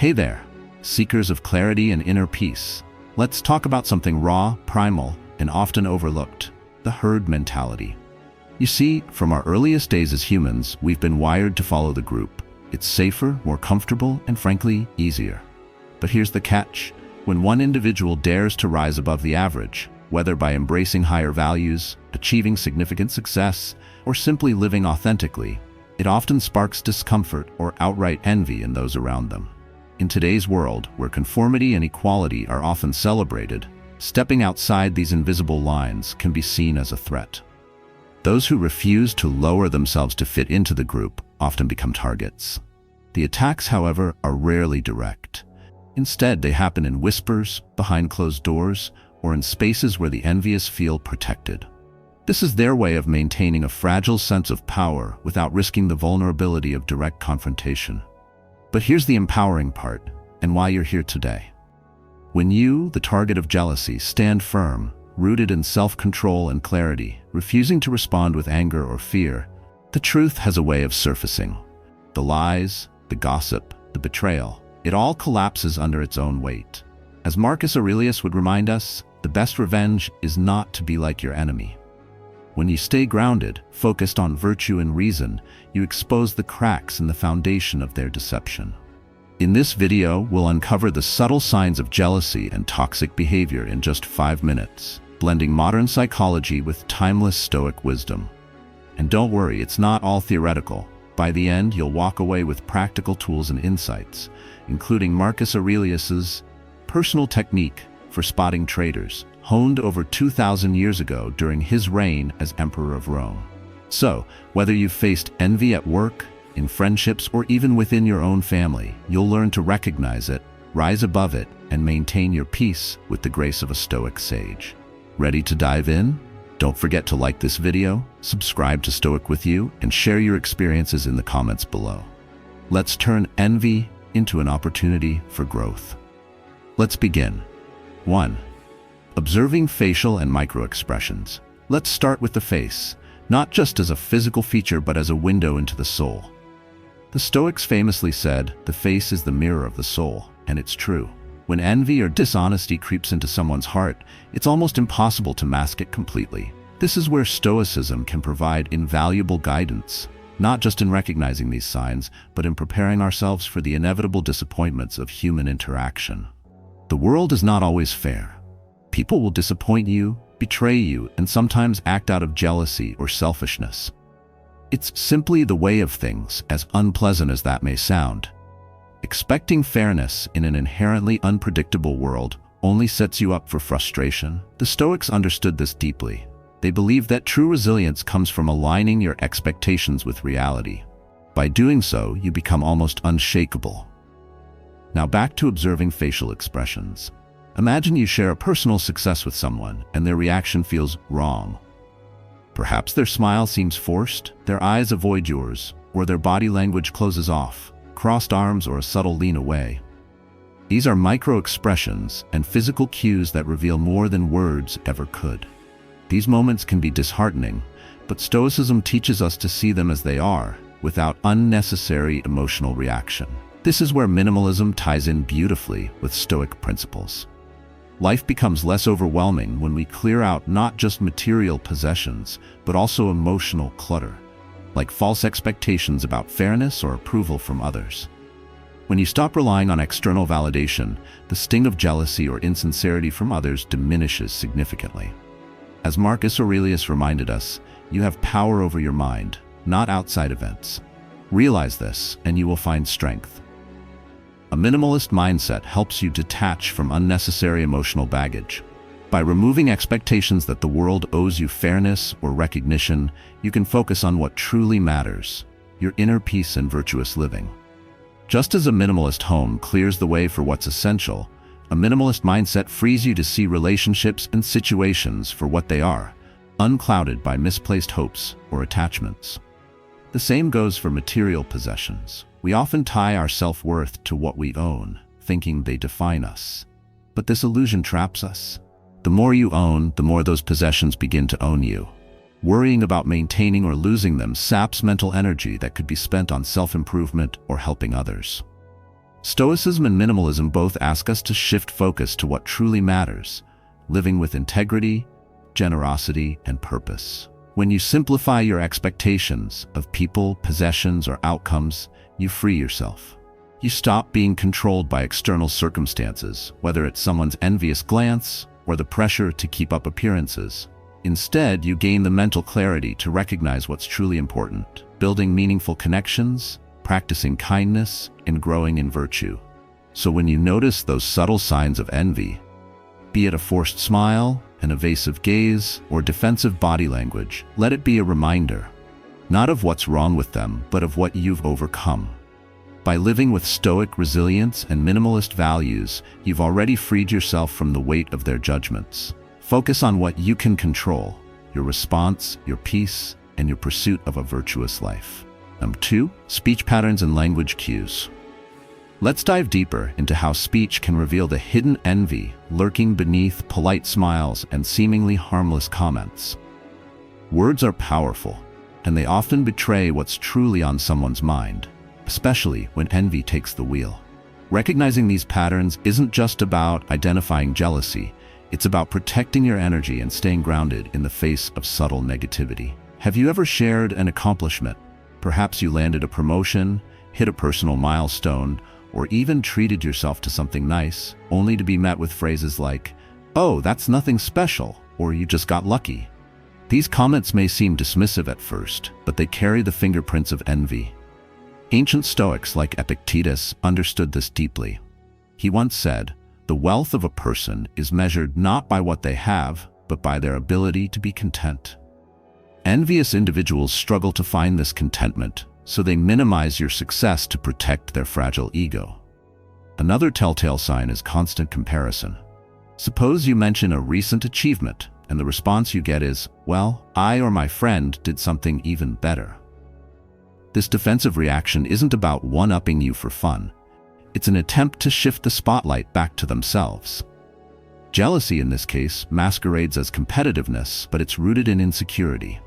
Hey there, seekers of clarity and inner peace. Let's talk about something raw, primal, and often overlooked: the herd mentality. You see, from our earliest days as humans, we've been wired to follow the group. It's safer, more comfortable, and frankly, easier. But here's the catch. When one individual dares to rise above the average, whether by embracing higher values, achieving significant success, or simply living authentically, it often sparks discomfort or outright envy in those around them. In today's world, where conformity and equality are often celebrated, stepping outside these invisible lines can be seen as a threat. Those who refuse to lower themselves to fit into the group often become targets. The attacks, however, are rarely direct. Instead, they happen in whispers, behind closed doors, or in spaces where the envious feel protected. This is their way of maintaining a fragile sense of power without risking the vulnerability of direct confrontation. But here's the empowering part, and why you're here today. When you, the target of jealousy, stand firm, rooted in self-control and clarity, refusing to respond with anger or fear, the truth has a way of surfacing. The lies, the gossip, the betrayal, it all collapses under its own weight. As Marcus Aurelius would remind us, the best revenge is not to be like your enemy. When you stay grounded, focused on virtue and reason, you expose the cracks in the foundation of their deception. In this video, we'll uncover the subtle signs of jealousy and toxic behavior in just 5 minutes, blending modern psychology with timeless Stoic wisdom. And don't worry, it's not all theoretical. By the end, you'll walk away with practical tools and insights, including Marcus Aurelius's personal technique for spotting traitors, honed over 2,000 years ago during his reign as Emperor of Rome. So, whether you've faced envy at work, in friendships, or even within your own family, you'll learn to recognize it, rise above it, and maintain your peace with the grace of a Stoic sage. Ready to dive in? Don't forget to like this video, subscribe to Stoic With You, and share your experiences in the comments below. Let's turn envy into an opportunity for growth. Let's begin. 1. Observing facial and micro-expressions. Let's start with the face, not just as a physical feature but as a window into the soul. The Stoics famously said, "The face is the mirror of the soul," and it's true. When envy or dishonesty creeps into someone's heart, it's almost impossible to mask it completely. This is where Stoicism can provide invaluable guidance, not just in recognizing these signs, but in preparing ourselves for the inevitable disappointments of human interaction. The world is not always fair. People will disappoint you, betray you, and sometimes act out of jealousy or selfishness. It's simply the way of things, as unpleasant as that may sound. Expecting fairness in an inherently unpredictable world only sets you up for frustration. The Stoics understood this deeply. They believed that true resilience comes from aligning your expectations with reality. By doing so, you become almost unshakable. Now back to observing facial expressions. Imagine you share a personal success with someone and their reaction feels wrong. Perhaps their smile seems forced, their eyes avoid yours, or their body language closes off, crossed arms or a subtle lean away. These are micro-expressions and physical cues that reveal more than words ever could. These moments can be disheartening, but Stoicism teaches us to see them as they are, without unnecessary emotional reaction. This is where minimalism ties in beautifully with Stoic principles. Life becomes less overwhelming when we clear out not just material possessions, but also emotional clutter, like false expectations about fairness or approval from others. When you stop relying on external validation, the sting of jealousy or insincerity from others diminishes significantly. As Marcus Aurelius reminded us, you have power over your mind, not outside events. Realize this, and you will find strength. A minimalist mindset helps you detach from unnecessary emotional baggage. By removing expectations that the world owes you fairness or recognition, you can focus on what truly matters, your inner peace and virtuous living. Just as a minimalist home clears the way for what's essential, a minimalist mindset frees you to see relationships and situations for what they are, unclouded by misplaced hopes or attachments. The same goes for material possessions. We often tie our self-worth to what we own, thinking they define us. But this illusion traps us. The more you own, the more those possessions begin to own you. Worrying about maintaining or losing them saps mental energy that could be spent on self-improvement or helping others. Stoicism and minimalism both ask us to shift focus to what truly matters, living with integrity, generosity, and purpose. When you simplify your expectations of people, possessions, or outcomes, you free yourself. You stop being controlled by external circumstances, whether it's someone's envious glance or the pressure to keep up appearances. Instead, you gain the mental clarity to recognize what's truly important, building meaningful connections, practicing kindness, and growing in virtue. So when you notice those subtle signs of envy, be it a forced smile, an evasive gaze, or defensive body language, let it be a reminder, not of what's wrong with them, but of what you've overcome. By living with stoic resilience and minimalist values, you've already freed yourself from the weight of their judgments. Focus on what you can control, your response, your peace, and your pursuit of a virtuous life. Number 2, speech patterns and language cues. Let's dive deeper into how speech can reveal the hidden envy lurking beneath polite smiles and seemingly harmless comments. Words are powerful, and they often betray what's truly on someone's mind, especially when envy takes the wheel. Recognizing these patterns isn't just about identifying jealousy, it's about protecting your energy and staying grounded in the face of subtle negativity. Have you ever shared an accomplishment? Perhaps you landed a promotion, hit a personal milestone, or even treated yourself to something nice, only to be met with phrases like, "Oh, that's nothing special," or "You just got lucky." These comments may seem dismissive at first, but they carry the fingerprints of envy. Ancient Stoics like Epictetus understood this deeply. He once said, "The wealth of a person is measured not by what they have, but by their ability to be content." Envious individuals struggle to find this contentment, so they minimize your success to protect their fragile ego. Another telltale sign is constant comparison. Suppose you mention a recent achievement, and the response you get is, "Well, I or my friend did something even better." This defensive reaction isn't about one-upping you for fun. It's an attempt to shift the spotlight back to themselves. Jealousy in this case masquerades as competitiveness, but it's rooted in insecurity.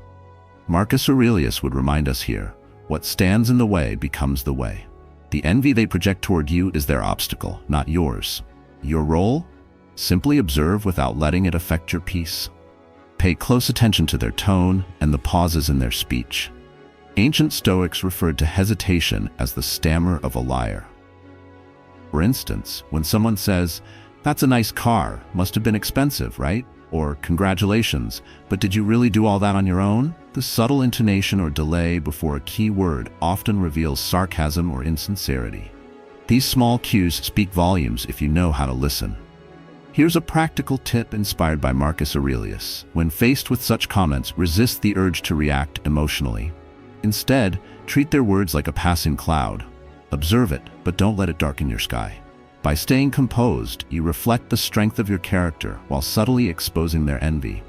Marcus Aurelius would remind us here, what stands in the way becomes the way. The envy they project toward you is their obstacle, not yours. Your role? Simply observe without letting it affect your peace. Pay close attention to their tone and the pauses in their speech. Ancient Stoics referred to hesitation as the stammer of a liar. For instance, when someone says, "That's a nice car, must have been expensive, right?" Or "Congratulations, but did you really do all that on your own?" The subtle intonation or delay before a key word often reveals sarcasm or insincerity. These small cues speak volumes if you know how to listen. Here's a practical tip inspired by Marcus Aurelius. When faced with such comments, resist the urge to react emotionally. Instead, treat their words like a passing cloud. Observe it, but don't let it darken your sky. By staying composed, you reflect the strength of your character while subtly exposing their envy.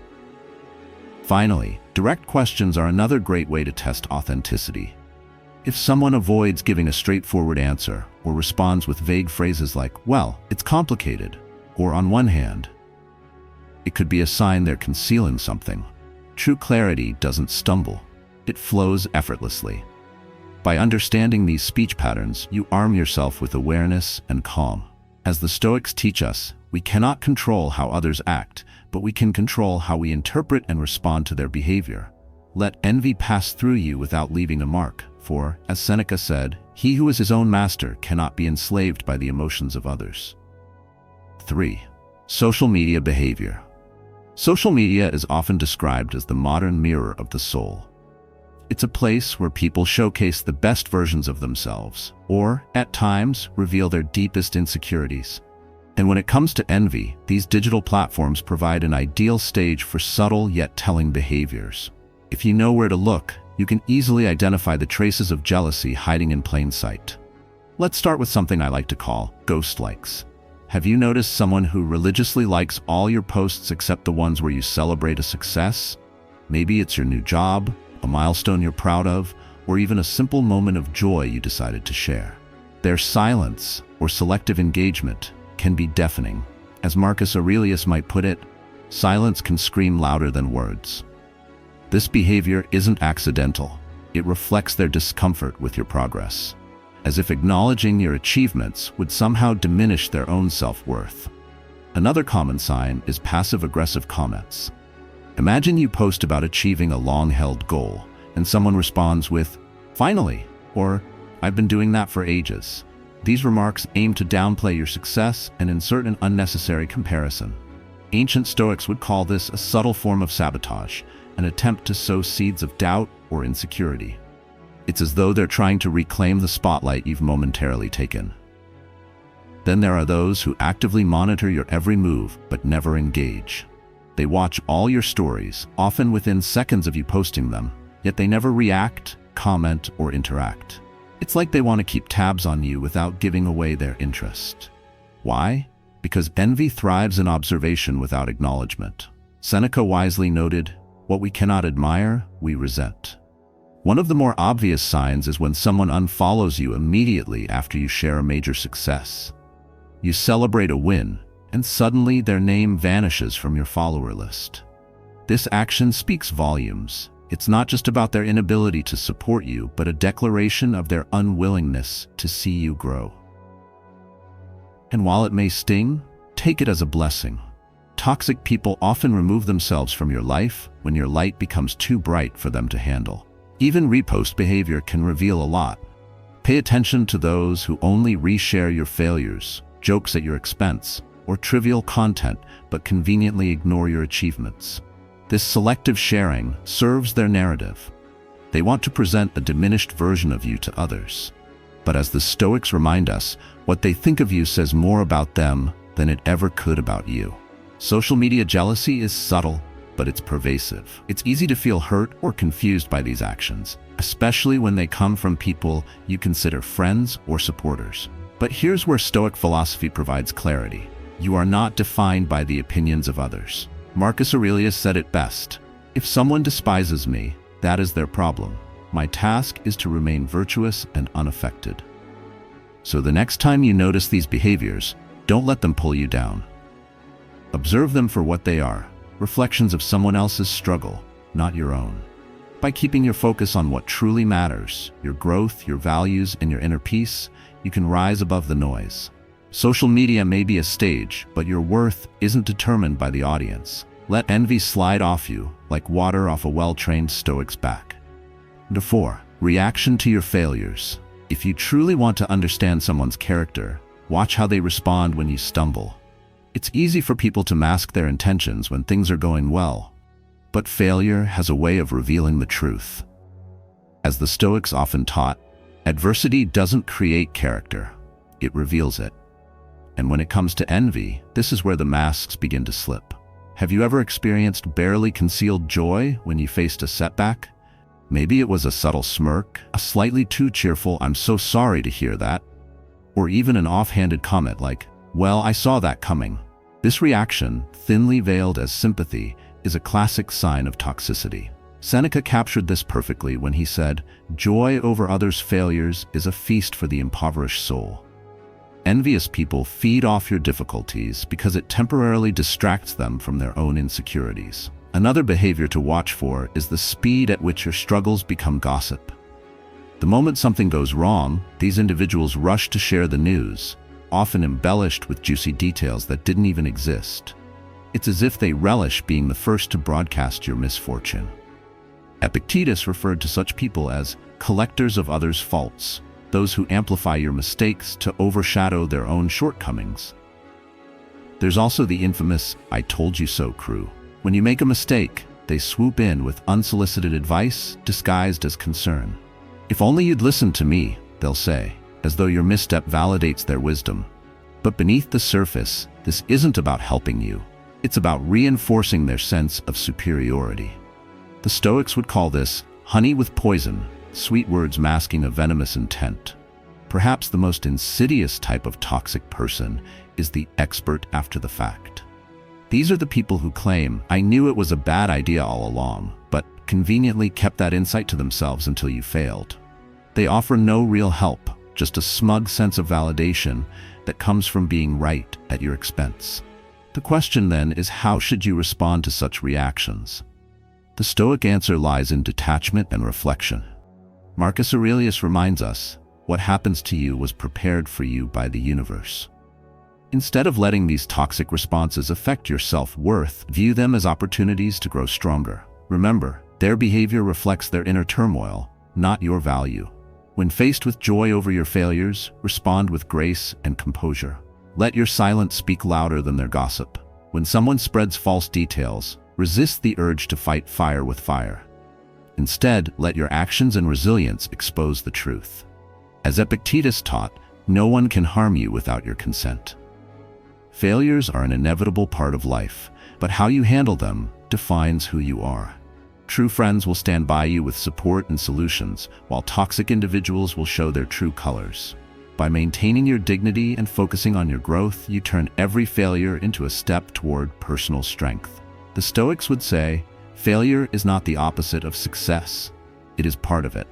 Finally, direct questions are another great way to test authenticity. If someone avoids giving a straightforward answer or responds with vague phrases like, "Well, it's complicated," or "on one hand," it could be a sign they're concealing something. True clarity doesn't stumble. It flows effortlessly. By understanding these speech patterns, you arm yourself with awareness and calm. As the Stoics teach us, we cannot control how others act, but we can control how we interpret and respond to their behavior. Let envy pass through you without leaving a mark, for, as Seneca said, he who is his own master cannot be enslaved by the emotions of others. 3. Social media behavior. Social media is often described as the modern mirror of the soul. It's a place where people showcase the best versions of themselves, or, at times, reveal their deepest insecurities. And when it comes to envy, these digital platforms provide an ideal stage for subtle yet telling behaviors. If you know where to look, you can easily identify the traces of jealousy hiding in plain sight. Let's start with something I like to call ghost likes. Have you noticed someone who religiously likes all your posts except the ones where you celebrate a success? Maybe it's your new job, a milestone you're proud of, or even a simple moment of joy you decided to share. Their silence or selective engagement can be deafening. As Marcus Aurelius might put it, silence can scream louder than words. This behavior isn't accidental. It reflects their discomfort with your progress. as if acknowledging your achievements would somehow diminish their own self-worth. Another common sign is passive-aggressive comments. Imagine you post about achieving a long-held goal, and someone responds with, "Finally," or "I've been doing that for ages." These remarks aim to downplay your success and insert an unnecessary comparison. Ancient Stoics would call this a subtle form of sabotage, an attempt to sow seeds of doubt or insecurity. It's as though they're trying to reclaim the spotlight you've momentarily taken. Then there are those who actively monitor your every move but never engage. They watch all your stories, often within seconds of you posting them, yet they never react, comment, or interact. It's like they want to keep tabs on you without giving away their interest. Why? Because envy thrives in observation without acknowledgement. Seneca wisely noted, "What we cannot admire, we resent." One of the more obvious signs is when someone unfollows you immediately after you share a major success. You celebrate a win, and suddenly their name vanishes from your follower list. This action speaks volumes. It's not just about their inability to support you, but a declaration of their unwillingness to see you grow. And while it may sting, take it as a blessing. Toxic people often remove themselves from your life when your light becomes too bright for them to handle. Even repost behavior can reveal a lot. Pay attention to those who only reshare your failures, jokes at your expense, or trivial content but conveniently ignore your achievements. This selective sharing serves their narrative. They want to present a diminished version of you to others. But as the Stoics remind us, what they think of you says more about them than it ever could about you. Social media jealousy is subtle, but it's pervasive. It's easy to feel hurt or confused by these actions, especially when they come from people you consider friends or supporters. But here's where Stoic philosophy provides clarity. You are not defined by the opinions of others. Marcus Aurelius said it best, "If someone despises me, that is their problem. My task is to remain virtuous and unaffected." So the next time you notice these behaviors, don't let them pull you down. Observe them for what they are, reflections of someone else's struggle, not your own. By keeping your focus on what truly matters, your growth, your values, and your inner peace, you can rise above the noise. Social media may be a stage, but your worth isn't determined by the audience. Let envy slide off you, like water off a well-trained Stoic's back. Number 4. Reaction to your failures. If you truly want to understand someone's character, watch how they respond when you stumble. It's easy for people to mask their intentions when things are going well, but failure has a way of revealing the truth. As the Stoics often taught, adversity doesn't create character, it reveals it. And when it comes to envy, this is where the masks begin to slip. Have you ever experienced barely concealed joy when you faced a setback? Maybe it was a subtle smirk, a slightly too cheerful "I'm so sorry to hear that," or even an offhanded comment like, "Well, I saw that coming." This reaction, thinly veiled as sympathy, is a classic sign of toxicity. Seneca captured this perfectly when he said, "Joy over others' failures is a feast for the impoverished soul." Envious people feed off your difficulties because it temporarily distracts them from their own insecurities. Another behavior to watch for is the speed at which your struggles become gossip. The moment something goes wrong, these individuals rush to share the news, often embellished with juicy details that didn't even exist. It's as if they relish being the first to broadcast your misfortune. Epictetus referred to such people as collectors of others' faults, those who amplify your mistakes to overshadow their own shortcomings. There's also the infamous "I told you so" crew. When you make a mistake, they swoop in with unsolicited advice disguised as concern. "If only you'd listened to me," they'll say, as though your misstep validates their wisdom. But beneath the surface, this isn't about helping you. It's about reinforcing their sense of superiority. The Stoics would call this honey with poison, sweet words masking a venomous intent. Perhaps the most insidious type of toxic person is the expert after the fact. These are the people who claim, "I knew it was a bad idea all along," but conveniently kept that insight to themselves until you failed. They offer no real help, just a smug sense of validation that comes from being right at your expense. The question then is, how should you respond to such reactions? The Stoic answer lies in detachment and reflection. Marcus Aurelius reminds us, What happens to you was prepared for you by the universe. Instead of letting these toxic responses affect your self-worth, view them as opportunities to grow stronger. Remember, their behavior reflects their inner turmoil, not your value. When faced with joy over your failures, respond with grace and composure. Let your silence speak louder than their gossip. When someone spreads false details, resist the urge to fight fire with fire. Instead, let your actions and resilience expose the truth. As Epictetus taught, no one can harm you without your consent. Failures are an inevitable part of life, but how you handle them defines who you are. True friends will stand by you with support and solutions, while toxic individuals will show their true colors. By maintaining your dignity and focusing on your growth, you turn every failure into a step toward personal strength. The Stoics would say, failure is not the opposite of success. It is part of it.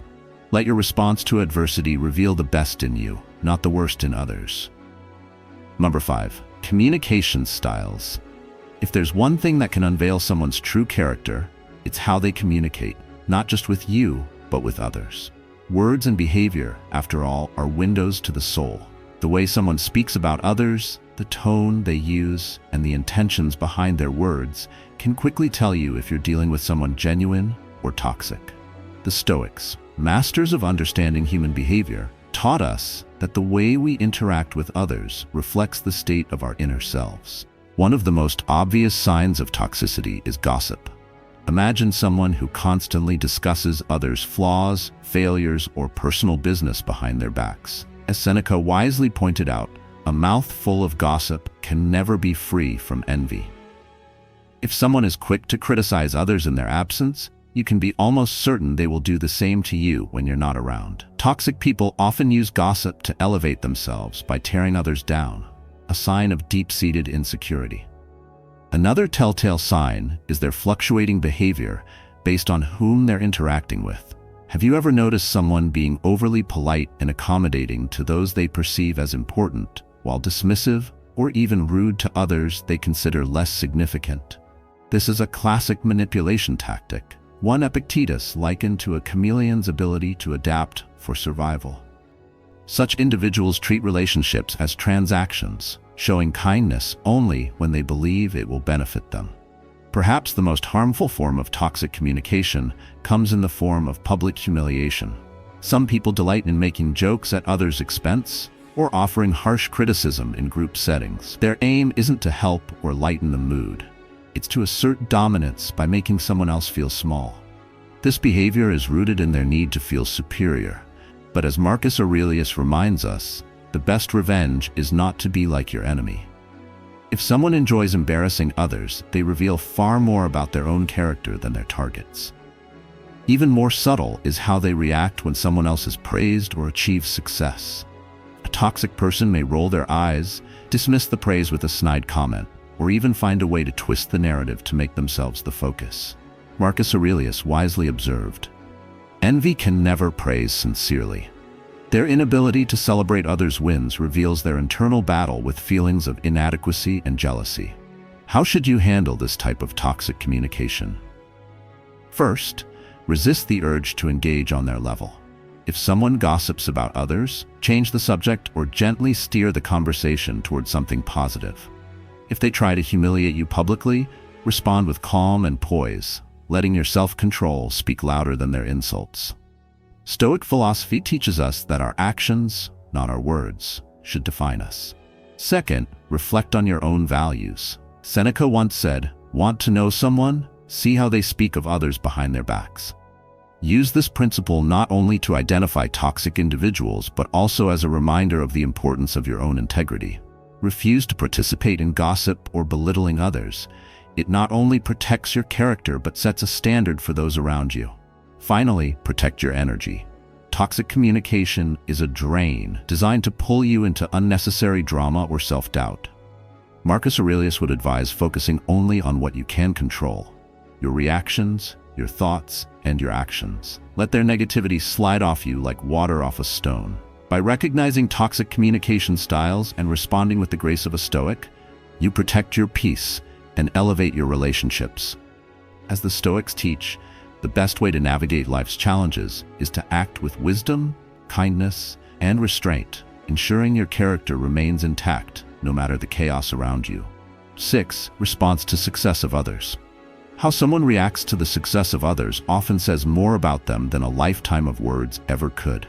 Let your response to adversity reveal the best in you, not the worst in others. Number 5. Communication styles. If there's one thing that can unveil someone's true character, it's how they communicate, not just with you, but with others. Words and behavior, after all, are windows to the soul. The way someone speaks about others, the tone they use, and the intentions behind their words can quickly tell you if you're dealing with someone genuine or toxic. The Stoics, masters of understanding human behavior, taught us that the way we interact with others reflects the state of our inner selves. One of the most obvious signs of toxicity is gossip. Imagine someone who constantly discusses others' flaws, failures, or personal business behind their backs. As Seneca wisely pointed out, a mouth full of gossip can never be free from envy. If someone is quick to criticize others in their absence, you can be almost certain they will do the same to you when you're not around. Toxic people often use gossip to elevate themselves by tearing others down, a sign of deep-seated insecurity. Another telltale sign is their fluctuating behavior based on whom they're interacting with. Have you ever noticed someone being overly polite and accommodating to those they perceive as important, while dismissive or even rude to others they consider less significant? This is a classic manipulation tactic, one Epictetus likened to a chameleon's ability to adapt for survival. Such individuals treat relationships as transactions, showing kindness only when they believe it will benefit them. Perhaps the most harmful form of toxic communication comes in the form of public humiliation. Some people delight in making jokes at others' expense or offering harsh criticism in group settings. Their aim isn't to help or lighten the mood. It's to assert dominance by making someone else feel small. This behavior is rooted in their need to feel superior. But as Marcus Aurelius reminds us, the best revenge is not to be like your enemy. If someone enjoys embarrassing others, they reveal far more about their own character than their targets. Even more subtle is how they react when someone else is praised or achieves success. A toxic person may roll their eyes, dismiss the praise with a snide comment, or even find a way to twist the narrative to make themselves the focus. Marcus Aurelius wisely observed, "Envy can never praise sincerely." Their inability to celebrate others' wins reveals their internal battle with feelings of inadequacy and jealousy. How should you handle this type of toxic communication? First, resist the urge to engage on their level. If someone gossips about others, change the subject or gently steer the conversation towards something positive. If they try to humiliate you publicly, respond with calm and poise, letting your self-control speak louder than their insults. Stoic philosophy teaches us that our actions, not our words, should define us. Second, reflect on your own values. Seneca once said, "Want to know someone? See how they speak of others behind their backs." Use this principle not only to identify toxic individuals, but also as a reminder of the importance of your own integrity. Refuse to participate in gossip or belittling others. It not only protects your character, but sets a standard for those around you. Finally, protect your energy. Toxic communication is a drain designed to pull you into unnecessary drama or self-doubt. Marcus Aurelius would advise focusing only on what you can control: your reactions, your thoughts, and your actions. Let their negativity slide off you like water off a stone. By recognizing toxic communication styles and responding with the grace of a Stoic, you protect your peace and elevate your relationships. As the Stoics teach, the best way to navigate life's challenges is to act with wisdom, kindness, and restraint, ensuring your character remains intact no matter the chaos around you. 6. Response to success of others. How someone reacts to the success of others often says more about them than a lifetime of words ever could.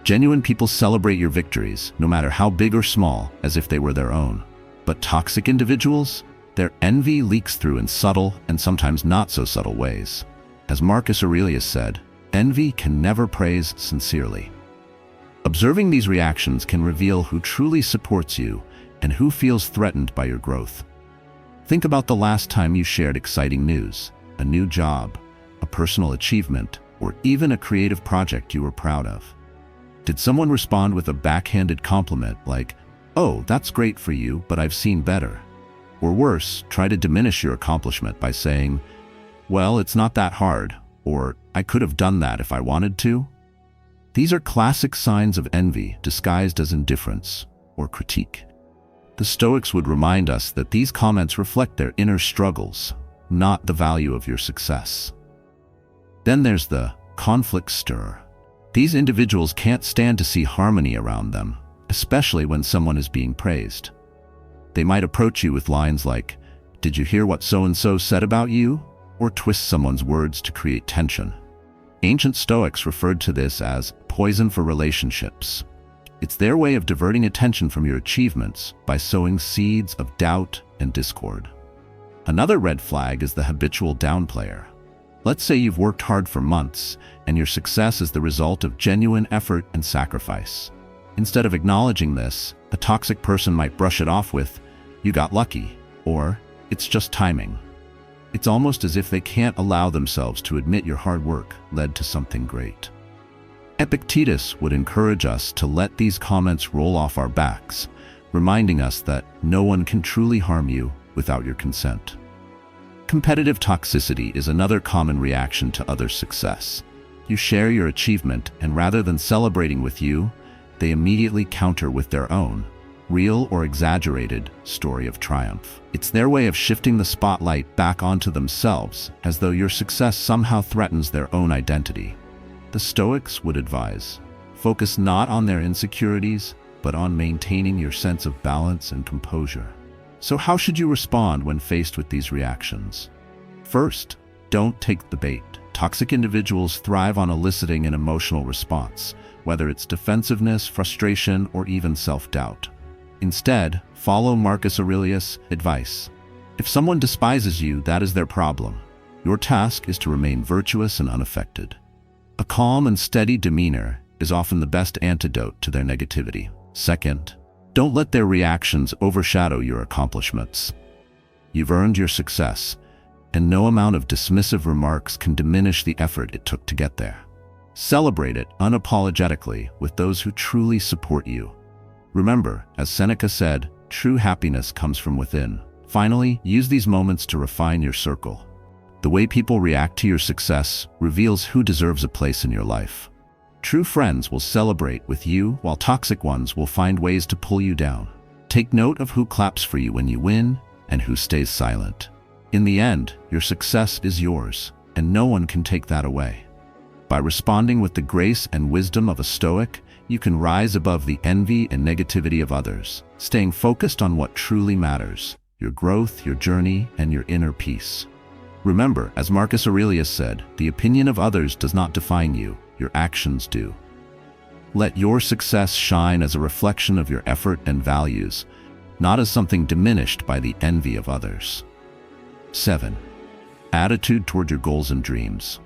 Genuine people celebrate your victories, no matter how big or small, as if they were their own. But toxic individuals? Their envy leaks through in subtle and sometimes not so subtle ways. As Marcus Aurelius said, envy can never praise sincerely. Observing these reactions can reveal who truly supports you and who feels threatened by your growth. Think about the last time you shared exciting news, a new job, a personal achievement, or even a creative project you were proud of. Did someone respond with a backhanded compliment like, "Oh, that's great for you, but I've seen better"? Or worse, try to diminish your accomplishment by saying, "Well, it's not that hard," or "I could have done that if I wanted to"? These are classic signs of envy disguised as indifference or critique. The Stoics would remind us that these comments reflect their inner struggles, not the value of your success. Then there's the conflict stirrer. These individuals can't stand to see harmony around them, especially when someone is being praised. They might approach you with lines like, "Did you hear what so-and-so said about you?" or twist someone's words to create tension. Ancient Stoics referred to this as poison for relationships. It's their way of diverting attention from your achievements by sowing seeds of doubt and discord. Another red flag is the habitual downplayer. Let's say you've worked hard for months, and your success is the result of genuine effort and sacrifice. Instead of acknowledging this, a toxic person might brush it off with, "You got lucky," or "It's just timing." It's almost as if they can't allow themselves to admit your hard work led to something great. Epictetus would encourage us to let these comments roll off our backs, reminding us that no one can truly harm you without your consent. Competitive toxicity is another common reaction to others' success. You share your achievement, and rather than celebrating with you, they immediately counter with their own, real or exaggerated, story of triumph. It's their way of shifting the spotlight back onto themselves, as though your success somehow threatens their own identity. The Stoics would advise, focus not on their insecurities, but on maintaining your sense of balance and composure. So how should you respond when faced with these reactions? First, don't take the bait. Toxic individuals thrive on eliciting an emotional response, whether it's defensiveness, frustration, or even self-doubt. Instead, follow Marcus Aurelius' advice. If someone despises you, that is their problem. Your task is to remain virtuous and unaffected. A calm and steady demeanor is often the best antidote to their negativity. Second, don't let their reactions overshadow your accomplishments. You've earned your success, and no amount of dismissive remarks can diminish the effort it took to get there. Celebrate it unapologetically with those who truly support you. Remember, as Seneca said, true happiness comes from within. Finally, use these moments to refine your circle. The way people react to your success reveals who deserves a place in your life. True friends will celebrate with you, while toxic ones will find ways to pull you down. Take note of who claps for you when you win and who stays silent. In the end, your success is yours, and no one can take that away. By responding with the grace and wisdom of a Stoic, you can rise above the envy and negativity of others, staying focused on what truly matters, your growth, your journey, and your inner peace. Remember, as Marcus Aurelius said, the opinion of others does not define you, your actions do. Let your success shine as a reflection of your effort and values, not as something diminished by the envy of others. 7. Attitude toward your goals and dreams.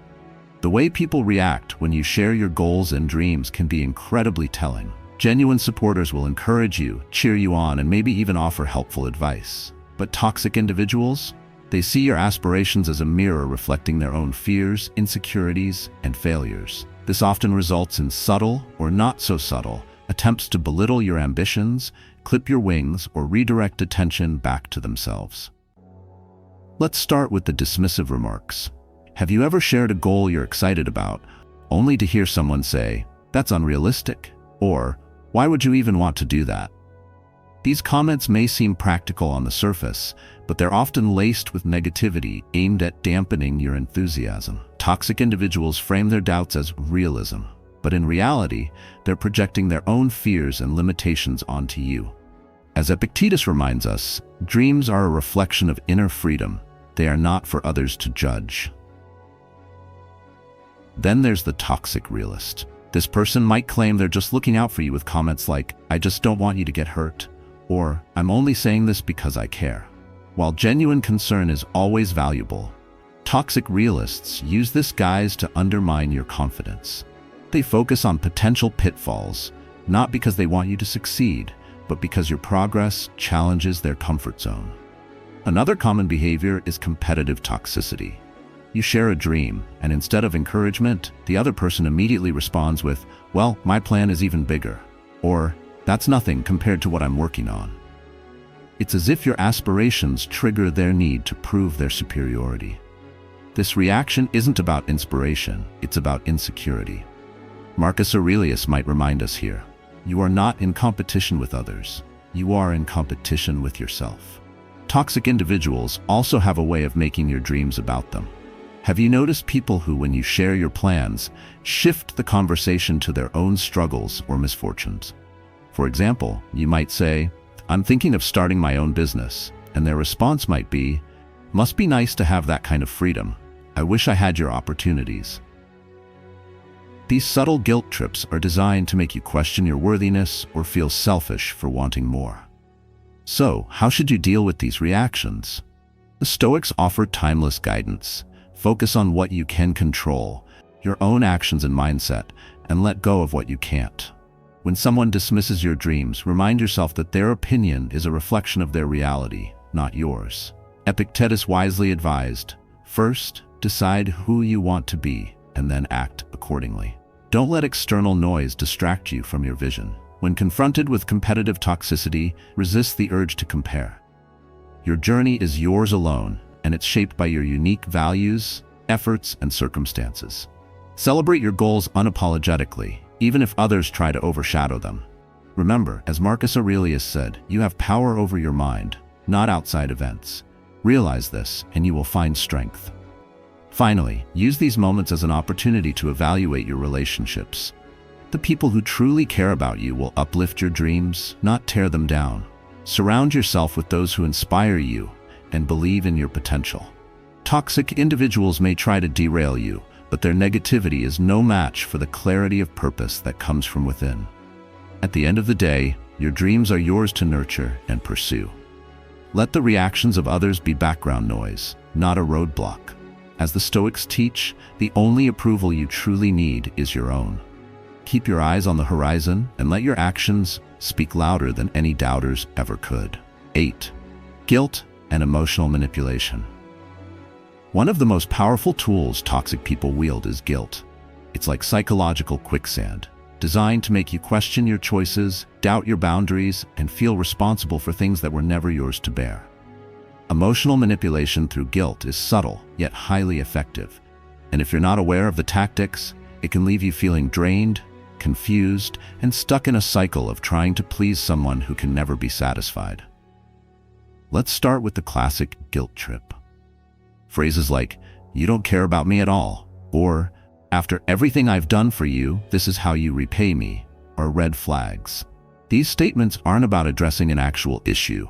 The way people react when you share your goals and dreams can be incredibly telling. Genuine supporters will encourage you, cheer you on, and maybe even offer helpful advice. But toxic individuals? They see your aspirations as a mirror reflecting their own fears, insecurities, and failures. This often results in subtle, or not so subtle, attempts to belittle your ambitions, clip your wings, or redirect attention back to themselves. Let's start with the dismissive remarks. Have you ever shared a goal you're excited about, only to hear someone say, "That's unrealistic," or "Why would you even want to do that?" These comments may seem practical on the surface, but they're often laced with negativity aimed at dampening your enthusiasm. Toxic individuals frame their doubts as realism. but in reality, they're projecting their own fears and limitations onto you. As Epictetus reminds us, dreams are a reflection of inner freedom. They are not for others to judge. Then there's the toxic realist. This person might claim they're just looking out for you with comments like, "I just don't want you to get hurt," or "I'm only saying this because I care." While genuine concern is always valuable, toxic realists use this guise to undermine your confidence. They focus on potential pitfalls, not because they want you to succeed, but because your progress challenges their comfort zone. Another common behavior is competitive toxicity. You share a dream, and instead of encouragement, the other person immediately responds with, "Well, my plan is even bigger," or "That's nothing compared to what I'm working on." It's as if your aspirations trigger their need to prove their superiority. This reaction isn't about inspiration, it's about insecurity. Marcus Aurelius might remind us here, you are not in competition with others, you are in competition with yourself. Toxic individuals also have a way of making your dreams about them. Have you noticed people who, when you share your plans, shift the conversation to their own struggles or misfortunes? For example, you might say, "I'm thinking of starting my own business," and their response might be, "Must be nice to have that kind of freedom. I wish I had your opportunities." These subtle guilt trips are designed to make you question your worthiness or feel selfish for wanting more. So, how should you deal with these reactions? The Stoics offer timeless guidance. Focus on what you can control, your own actions and mindset, and let go of what you can't. When someone dismisses your dreams, remind yourself that their opinion is a reflection of their reality, not yours. Epictetus wisely advised, first, decide who you want to be, and then act accordingly. Don't let external noise distract you from your vision. When confronted with competitive toxicity, resist the urge to compare. Your journey is yours alone, and it's shaped by your unique values, efforts, and circumstances. Celebrate your goals unapologetically, even if others try to overshadow them. Remember, as Marcus Aurelius said, you have power over your mind, not outside events. Realize this, and you will find strength. Finally, use these moments as an opportunity to evaluate your relationships. The people who truly care about you will uplift your dreams, not tear them down. Surround yourself with those who inspire you and believe in your potential. Toxic individuals may try to derail you, but their negativity is no match for the clarity of purpose that comes from within. At the end of the day, your dreams are yours to nurture and pursue. Let the reactions of others be background noise, not a roadblock. As the Stoics teach, the only approval you truly need is your own. Keep your eyes on the horizon and let your actions speak louder than any doubters ever could. 8. Guilt and emotional manipulation. One of the most powerful tools toxic people wield is guilt. It's like psychological quicksand, designed to make you question your choices, doubt your boundaries, and feel responsible for things that were never yours to bear. Emotional manipulation through guilt is subtle, yet highly effective. And if you're not aware of the tactics, it can leave you feeling drained, confused, and stuck in a cycle of trying to please someone who can never be satisfied. Let's start with the classic guilt trip. Phrases like, "You don't care about me at all," or "After everything I've done for you, this is how you repay me," are red flags. These statements aren't about addressing an actual issue.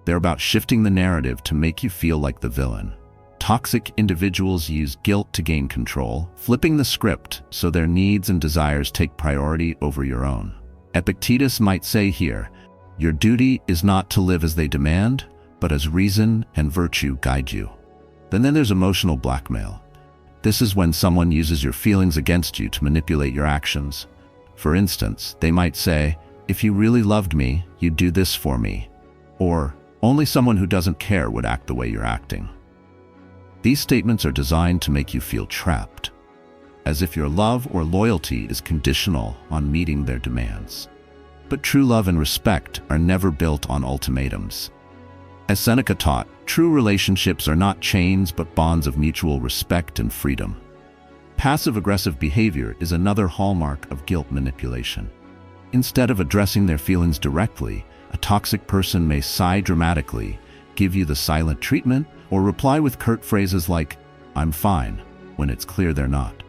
They're about shifting the narrative to make you feel like the villain. Toxic individuals use guilt to gain control, flipping the script so their needs and desires take priority over your own. Epictetus might say here, "Your duty is not to live as they demand, but as reason and virtue guide you." Then there's emotional blackmail. This is when someone uses your feelings against you to manipulate your actions. For instance, they might say, "If you really loved me, you'd do this for me," or "Only someone who doesn't care would act the way you're acting." These statements are designed to make you feel trapped, as if your love or loyalty is conditional on meeting their demands. But true love and respect are never built on ultimatums. As Seneca taught, true relationships are not chains but bonds of mutual respect and freedom. Passive-aggressive behavior is another hallmark of guilt manipulation. Instead of addressing their feelings directly, a toxic person may sigh dramatically, give you the silent treatment, or reply with curt phrases like, "I'm fine," when it's clear they're not.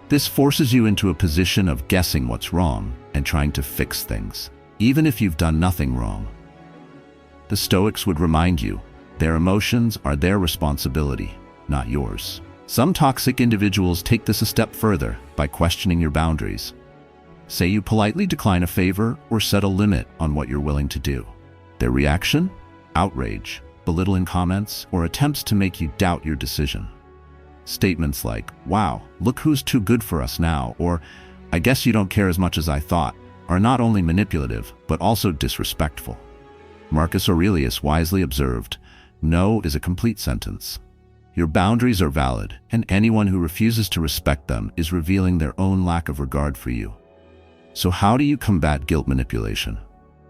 This forces you into a position of guessing what's wrong and trying to fix things, even if you've done nothing wrong. The Stoics would remind you, their emotions are their responsibility, not yours. Some toxic individuals take this a step further by questioning your boundaries. Say you politely decline a favor or set a limit on what you're willing to do. Their reaction? Outrage, belittling comments, or attempts to make you doubt your decision. Statements like, "Wow, look who's too good for us now," or "I guess you don't care as much as I thought," are not only manipulative, but also disrespectful. Marcus Aurelius wisely observed, "No is a complete sentence." Your boundaries are valid, and anyone who refuses to respect them is revealing their own lack of regard for you. So how do you combat guilt manipulation?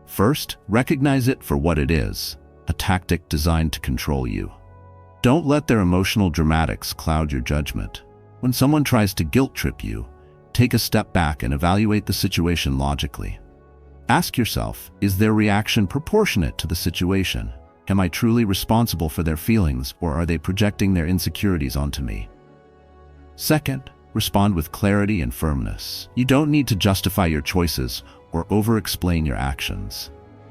First, recognize it for what it is, a tactic designed to control you. Don't let their emotional dramatics cloud your judgment. When someone tries to guilt trip you, take a step back and evaluate the situation logically. Ask yourself, is their reaction proportionate to the situation? Am I truly responsible for their feelings, or are they projecting their insecurities onto me? Second, respond with clarity and firmness. You don't need to justify your choices or over-explain your actions.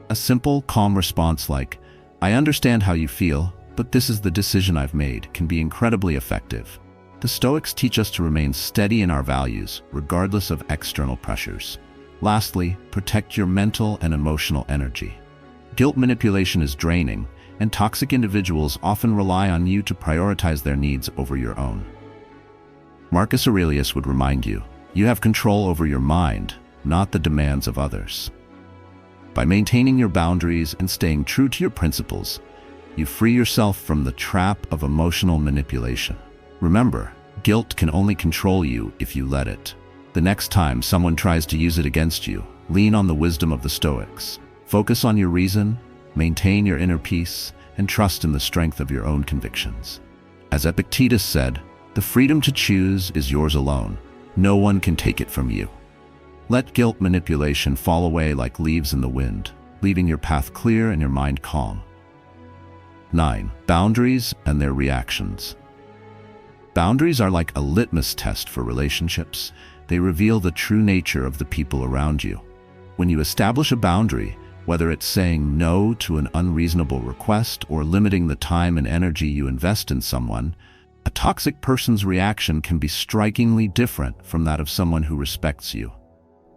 A simple, calm response like, "I understand how you feel, but this is the decision I've made," can be incredibly effective. The Stoics teach us to remain steady in our values, regardless of external pressures. Lastly, protect your mental and emotional energy. Guilt manipulation is draining, and toxic individuals often rely on you to prioritize their needs over your own. Marcus Aurelius would remind you, you have control over your mind, not the demands of others. By maintaining your boundaries and staying true to your principles, you free yourself from the trap of emotional manipulation. Remember, guilt can only control you if you let it. The next time someone tries to use it against you, lean on the wisdom of the Stoics. Focus on your reason, maintain your inner peace, and trust in the strength of your own convictions. As Epictetus said, "The freedom to choose is yours alone. No one can take it from you." Let guilt manipulation fall away like leaves in the wind, leaving your path clear and your mind calm. 9. Boundaries and their reactions. Boundaries are like a litmus test for relationships. They reveal the true nature of the people around you. When you establish a boundary, whether it's saying no to an unreasonable request or limiting the time and energy you invest in someone, a toxic person's reaction can be strikingly different from that of someone who respects you.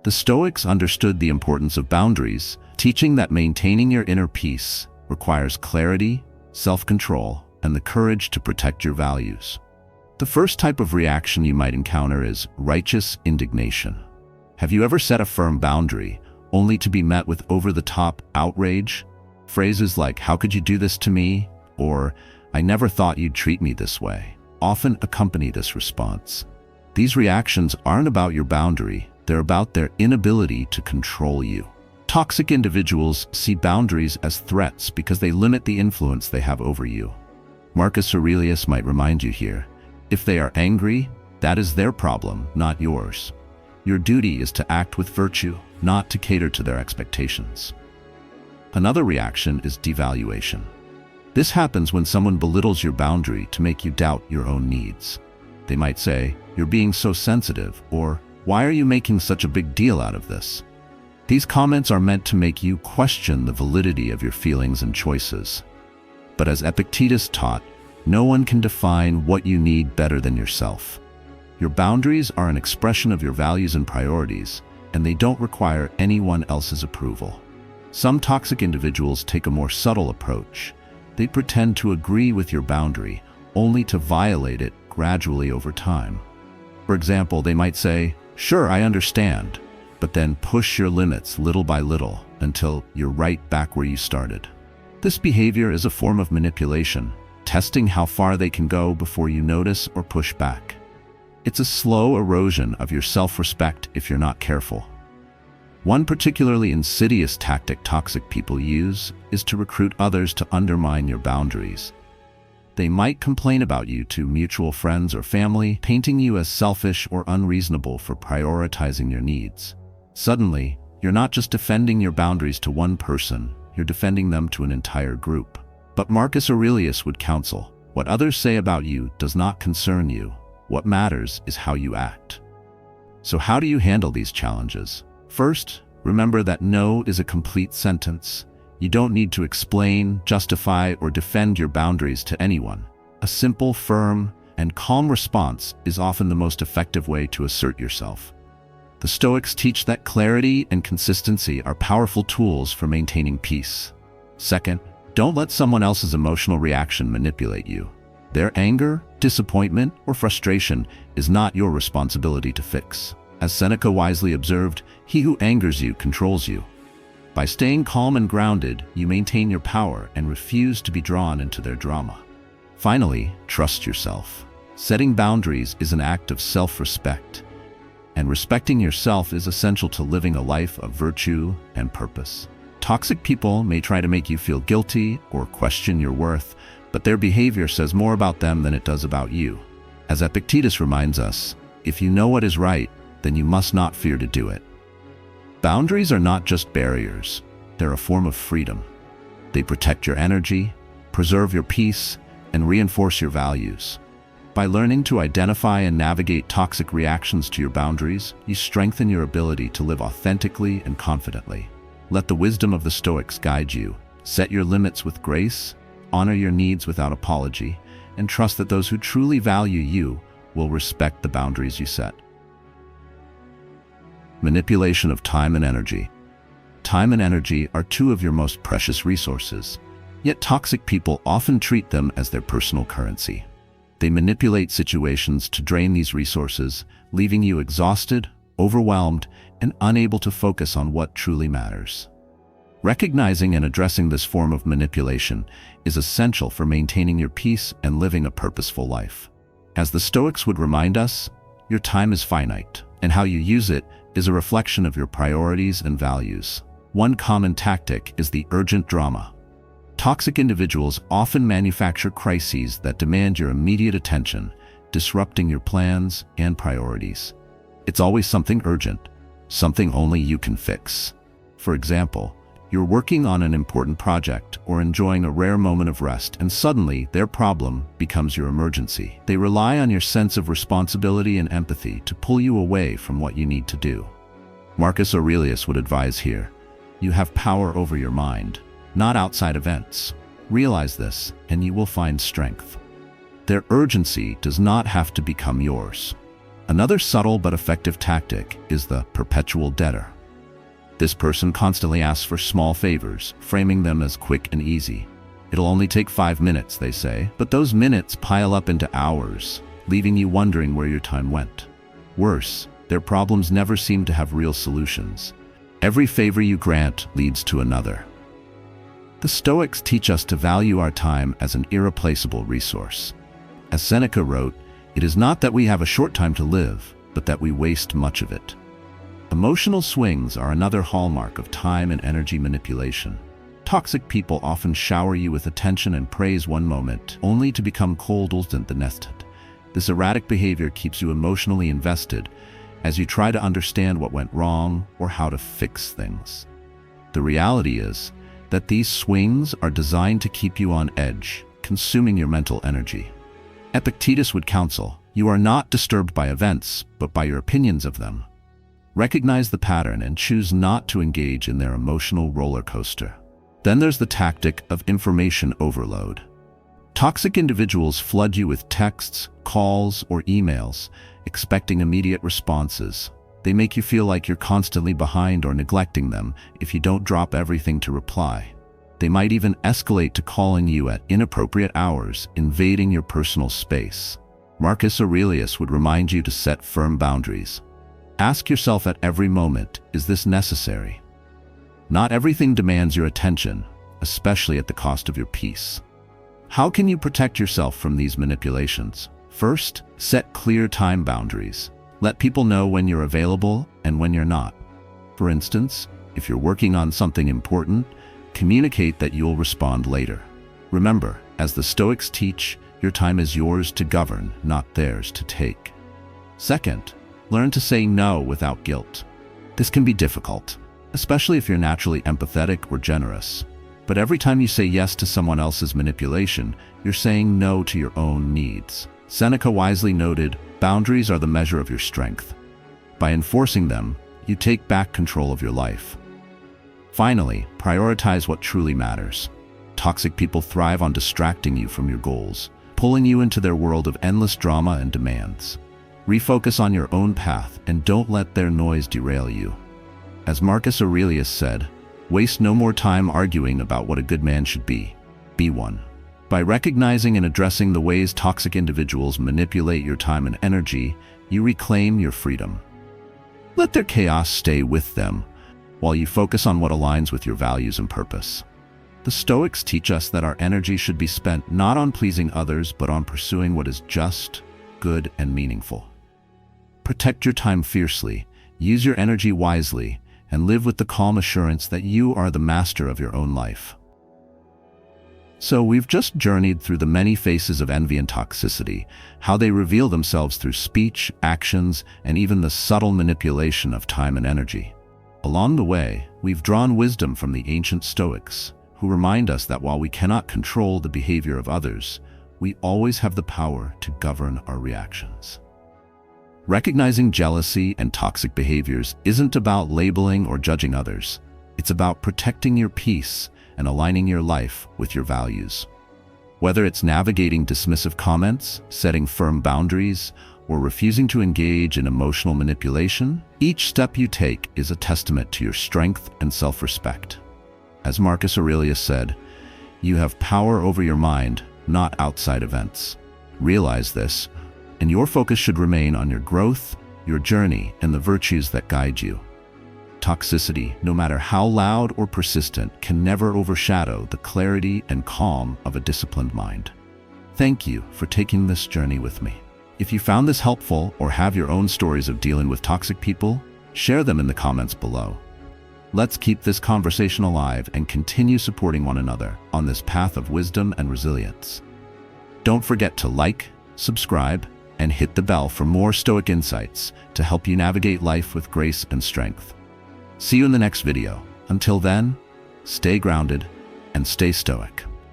The Stoics understood the importance of boundaries, teaching that maintaining your inner peace requires clarity, self-control, and the courage to protect your values. The first type of reaction you might encounter is righteous indignation. Have you ever set a firm boundary only to be met with over-the-top outrage? Phrases like, "How could you do this to me?" or "I never thought you'd treat me this way," often accompany this response. These reactions aren't about your boundary, they're about their inability to control you. Toxic individuals see boundaries as threats because they limit the influence they have over you. Marcus Aurelius might remind you here, if they are angry, that is their problem, not yours. Your duty is to act with virtue, not to cater to their expectations. Another reaction is devaluation. This happens when someone belittles your boundary to make you doubt your own needs. They might say, "You're being so sensitive," or "Why are you making such a big deal out of this?" These comments are meant to make you question the validity of your feelings and choices. But as Epictetus taught, no one can define what you need better than yourself. Your boundaries are an expression of your values and priorities, and they don't require anyone else's approval. Some toxic individuals take a more subtle approach. They pretend to agree with your boundary, only to violate it gradually over time. For example, they might say, "Sure, I understand," but then push your limits little by little until you're right back where you started. This behavior is a form of manipulation, testing how far they can go before you notice or push back. It's a slow erosion of your self-respect if you're not careful. One particularly insidious tactic toxic people use is to recruit others to undermine your boundaries. They might complain about you to mutual friends or family, painting you as selfish or unreasonable for prioritizing your needs. Suddenly, you're not just defending your boundaries to one person, you're defending them to an entire group. But Marcus Aurelius would counsel, what others say about you does not concern you. What matters is how you act. So how do you handle these challenges? First, remember that no is a complete sentence. You don't need to explain, justify, or defend your boundaries to anyone. A simple, firm, and calm response is often the most effective way to assert yourself. The Stoics teach that clarity and consistency are powerful tools for maintaining peace. Second, don't let someone else's emotional reaction manipulate you. Their anger, disappointment, or frustration is not your responsibility to fix. As Seneca wisely observed, he who angers you controls you. By staying calm and grounded, you maintain your power and refuse to be drawn into their drama. Finally, trust yourself. Setting boundaries is an act of self-respect, and respecting yourself is essential to living a life of virtue and purpose. Toxic people may try to make you feel guilty or question your worth, but their behavior says more about them than it does about you. As Epictetus reminds us, if you know what is right, then you must not fear to do it. Boundaries are not just barriers, they're a form of freedom. They protect your energy, preserve your peace, and reinforce your values. By learning to identify and navigate toxic reactions to your boundaries, you strengthen your ability to live authentically and confidently. Let the wisdom of the Stoics guide you. Set your limits with grace, honor your needs without apology, and trust that those who truly value you will respect the boundaries you set. Manipulation of time and energy. Time and energy are two of your most precious resources, yet toxic people often treat them as their personal currency. They manipulate situations to drain these resources, leaving you exhausted, overwhelmed, and unable to focus on what truly matters. Recognizing and addressing this form of manipulation is essential for maintaining your peace and living a purposeful life. As the Stoics would remind us, your time is finite, and how you use it is a reflection of your priorities and values. One common tactic is the urgent drama. Toxic individuals often manufacture crises that demand your immediate attention, disrupting your plans and priorities. It's always something urgent, something only you can fix. For example, you're working on an important project or enjoying a rare moment of rest, and suddenly their problem becomes your emergency. They rely on your sense of responsibility and empathy to pull you away from what you need to do. Marcus Aurelius would advise here, you have power over your mind, not outside events. Realize this, and you will find strength. Their urgency does not have to become yours. Another subtle but effective tactic is the perpetual debtor. This person constantly asks for small favors, framing them as quick and easy. It'll only take 5 minutes, they say, but those minutes pile up into hours, leaving you wondering where your time went. Worse, their problems never seem to have real solutions. Every favor you grant leads to another. The Stoics teach us to value our time as an irreplaceable resource. As Seneca wrote, it is not that we have a short time to live, but that we waste much of it. Emotional swings are another hallmark of time and energy manipulation. Toxic people often shower you with attention and praise one moment, only to become cold the next. This erratic behavior keeps you emotionally invested as you try to understand what went wrong or how to fix things. The reality is that these swings are designed to keep you on edge, consuming your mental energy. Epictetus would counsel, you are not disturbed by events, but by your opinions of them. Recognize the pattern and choose not to engage in their emotional roller coaster. Then there's the tactic of information overload. Toxic individuals flood you with texts, calls, or emails, expecting immediate responses. They make you feel like you're constantly behind or neglecting them if you don't drop everything to reply. They might even escalate to calling you at inappropriate hours, invading your personal space. Marcus Aurelius would remind you to set firm boundaries. Ask yourself at every moment, is this necessary? Not everything demands your attention, especially at the cost of your peace. How can you protect yourself from these manipulations? First, set clear time boundaries. Let people know when you're available and when you're not. For instance, if you're working on something important, communicate that you'll respond later. Remember, as the Stoics teach, your time is yours to govern, not theirs to take. Second, learn to say no without guilt. This can be difficult, especially if you're naturally empathetic or generous. But every time you say yes to someone else's manipulation, you're saying no to your own needs. Seneca wisely noted, boundaries are the measure of your strength. By enforcing them, you take back control of your life. Finally, prioritize what truly matters. Toxic people thrive on distracting you from your goals, pulling you into their world of endless drama and demands. Refocus on your own path and don't let their noise derail you. As Marcus Aurelius said, waste no more time arguing about what a good man should be. Be one. By recognizing and addressing the ways toxic individuals manipulate your time and energy, you reclaim your freedom. Let their chaos stay with them, while you focus on what aligns with your values and purpose. The Stoics teach us that our energy should be spent not on pleasing others, but on pursuing what is just, good, and meaningful. Protect your time fiercely, use your energy wisely, and live with the calm assurance that you are the master of your own life. So we've just journeyed through the many faces of envy and toxicity, how they reveal themselves through speech, actions, and even the subtle manipulation of time and energy. Along the way, we've drawn wisdom from the ancient Stoics, who remind us that while we cannot control the behavior of others, we always have the power to govern our reactions. Recognizing jealousy and toxic behaviors isn't about labeling or judging others. It's about protecting your peace and aligning your life with your values. Whether it's navigating dismissive comments, setting firm boundaries, or refusing to engage in emotional manipulation, each step you take is a testament to your strength and self-respect. As Marcus Aurelius said, you have power over your mind, not outside events. Realize this, and your focus should remain on your growth, your journey, and the virtues that guide you. Toxicity, no matter how loud or persistent, can never overshadow the clarity and calm of a disciplined mind. Thank you for taking this journey with me. If you found this helpful or have your own stories of dealing with toxic people, share them in the comments below. Let's keep this conversation alive and continue supporting one another on this path of wisdom and resilience. Don't forget to like, subscribe, and hit the bell for more Stoic insights to help you navigate life with grace and strength. See you in the next video. Until then, stay grounded and stay stoic.